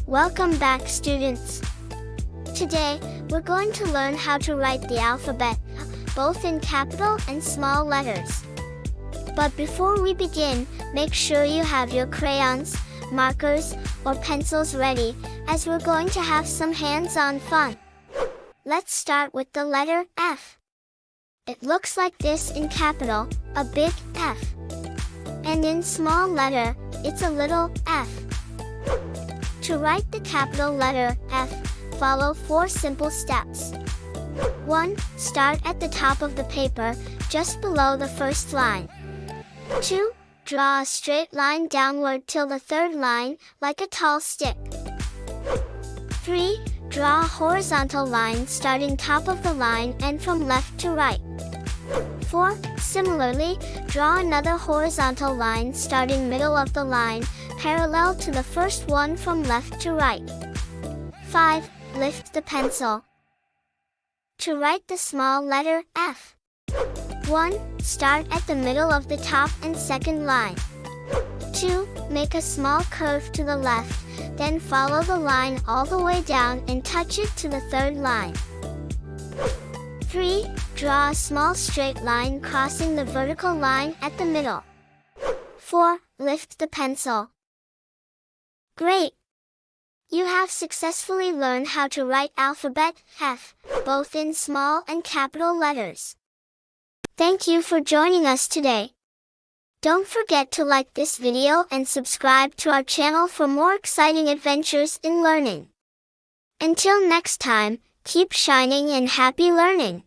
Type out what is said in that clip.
Welcome back, students. Today, we're going to learn how to write the alphabet, both in capital and small letters. But before we begin, make sure you have your crayons, markers, or pencils ready, as we're going to have some hands-on fun. Let's start with the letter F. It looks like this in capital, a big F. And in small letter, it's a little f. To write the capital letter F, follow 4 simple steps. 1. Start at the top of the paper, just below the first line. 2. Draw a straight line downward till the third line, like a tall stick. 3. Draw a horizontal line starting top of the line and from left to right. 4. Similarly, draw another horizontal line starting middle of the line, parallel to the first one from left to right. 5. Lift the pencil. To write the small letter F. 1. Start at the middle of the top and second line. 2. Make a small curve to the left, then follow the line all the way down and touch it to the third line. 3. Draw a small straight line crossing the vertical line at the middle. 4. Lift the pencil. Great! You have successfully learned how to write alphabet F, both in small and capital letters. Thank you for joining us today. Don't forget to like this video and subscribe to our channel for more exciting adventures in learning. Until next time, keep shining and happy learning!